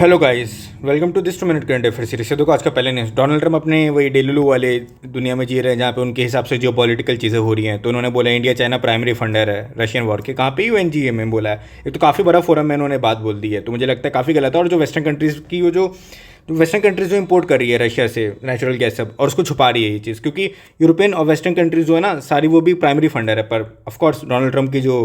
Hello guys, welcome to this 2 minute current affair series. देखो आज का पहले न्यूज़, डोनाल्ड ट्रंप अपने वही डेलुलू वाले दुनिया में जी रहे हैं जहाँ पे उनके हिसाब से जियो पॉलिटिकल चीज़ें हो रही हैं। तो उन्होंने बोला इंडिया चाइना प्राइमरी फंडर है रशियन वॉर के। कहाँ पे यूएनजीए में बोला है। एक तो काफ़ी बड़ा फोरम में उन्होंने बात बोल दी है, तो मुझे लगता है काफ़ी गलत है। और जो वेस्टर्न कंट्रीज़ की वो जो वेस्टर्न कंट्रीज जो इंपोर्ट कर रही है रशिया से नेचुरल गैस सब, और उसको छुपा रही है ये चीज़, क्योंकि यूरोपियन और वेस्टर्न कंट्रीज जो है ना सारी वो भी प्राइमरी फंडर है। पर ऑफकोर्स डोनाल्ड ट्रंप की जो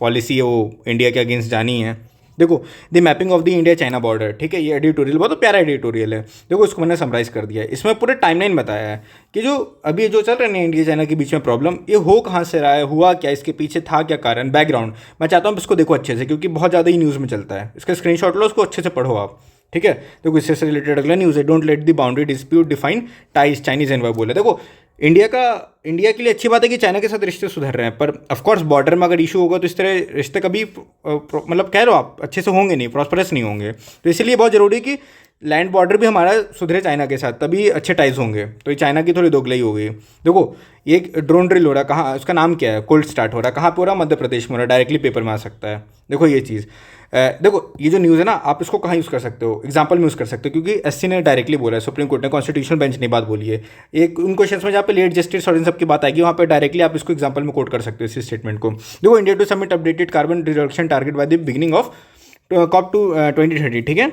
पॉलिसी है वो इंडिया के अगेंस्ट जानी है। देखो, the mapping of the India China border, ठीक है, ये एडिटोरियल बहुत प्यारा एडिटोरियल है। देखो इसको मैंने समराइज कर दिया है। इसमें पूरे टाइमलाइन बताया है कि जो अभी जो चल रहा है इंडिया चाइना के बीच में प्रॉब्लम, ये हो कहाँ से रहा है, हुआ क्या, इसके पीछे था क्या कारण, बैकग्राउंड। मैं चाहता हूँ इसको देखो अच्छे से, क्योंकि बहुत ज़्यादा ही न्यूज़ में चलता है। इसका स्क्रीनशॉट लो, उसको अच्छे से पढ़ो आप, ठीक है। देखो इससे रिलेटेड अगला न्यूज़ है, don't let the boundary dispute define ties Chinese envoy बोले। देखो इंडिया के लिए अच्छी बात है कि चाइना के साथ रिश्ते सुधर रहे हैं, पर ऑफकोर्स बॉर्डर में अगर इशू होगा तो इस तरह रिश्ते कभी मतलब कह लो आप अच्छे से होंगे नहीं, प्रॉस्परस नहीं होंगे। तो इसलिए बहुत ज़रूरी है कि लैंड बॉर्डर भी हमारा सुधरे चाइना के साथ, तभी अच्छे टाइज होंगे। तो ये चाइना की थोड़ी दोगलाई हो गई। देखो ये एक ड्रोन ड्रिल हो रहा है, कहाँ उसका नाम क्या है, कोल्ड स्टार्ट हो रहा है, कहाँ पे हो रहा है, मध्य प्रदेश में हो रहा है, डायरेक्टली पेपर में आ सकता है। देखो ये चीज़, देखो ये जो न्यूज़ है ना, आप इसको कहाँ यूज़ कर सकते हो, एग्जांपल में यूज़ कर सकते हो, क्योंकि एससी ने डायरेक्टली बोला है, सुप्रीम कोर्ट ने, कॉन्स्टिट्यूशनल बेंच ने बात बोली है। एक उन क्वेश्चन में जहाँ पे लेट जस्टिस और इन सब की बात आएगी, वहाँ पे डायरेक्टली आप इसको एग्जांपल में कोट कर सकते हो इस स्टेटमेंट को। देखो, India to submit updated carbon reduction target by the beginning of COP to 2030, ठीक है।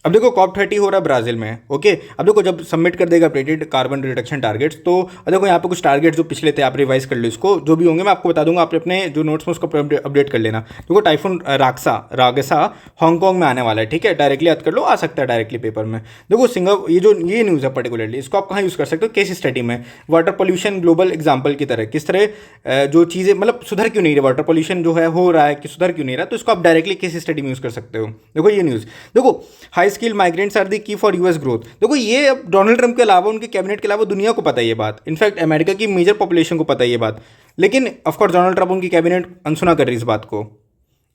अब देखो COP30 हो रहा है ब्राज़ील में, ओके। अब देखो जब सबमिट कर देगा अपडेटेड कार्बन रिडक्शन टारगेट्स, तो देखो यहाँ पे कुछ टारगेट्स जो पिछले थे आप रिवाइज कर लो, इसको जो भी होंगे मैं आपको बता दूंगा, आप अपने जो नोट्स में उसको अपडेट कर लेना। देखो टाइफून रागसा हांगकॉन्ग में आने वाला है, ठीक है, डायरेक्टली याद कर लो, आ सकता है डायरेक्टली पेपर में। देखो ये न्यूज़ है पर्टिकुलरली, इसको आप कहाँ यूज़ कर सकते हो, केस स्टडी में। वाटर पोल्यूशन ग्लोबल एग्जाम्पल की तरह, किस तरह जो चीज़ें मतलब सुधर क्यों नहीं रही, वाटर पोल्यूशन जो है हो रहा है कि सुधर क्यों नहीं रहा, तो इसको आप डायरेक्टली केस स्टडी में यूज़ कर सकते हो। देखो ये न्यूज़, देखो high skill migrants are the key for US growth. देखो ये अब डोनाल्ड ट्रंप के अलावा, उनके कैबिनेट के अलावा दुनिया को पता है ये बात, इनफैक्ट अमेरिका की मेजर पॉपुलेशन को पता है ये बात, लेकिन ऑफकोर्स डोनाल्ड ट्रंप उनकी कैबिनेट अनसुना कर रही है इस बात को।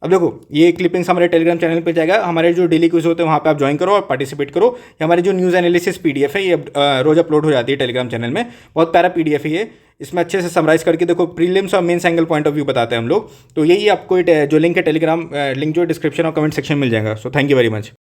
अब देखो ये क्लिपिंग्स हमारे टेलीग्राम चैनल पे जाएगा, हमारे जो डेली क्विज होते हैं वहाँ पे आप ज्वाइन करो और पार्टिसिपेट करो। ये हमारी जो न्यूज़ एनालिसिस पीडीएफ है, ये रोज अपलोड हो जाती है टेलीग्राम चैनल में। बहुत प्यारा पीडीएफ है ये, इसमें अच्छे से समराइज करके देखो प्रीलिम्स और mains angle point of view बताते हैं हम लोग। तो यही आपको जो लिंक है टेलीग्राम लिंक जो डिस्क्रिप्शन और कमेंट सेक्शन में मिल जाएगा। So thank you very much.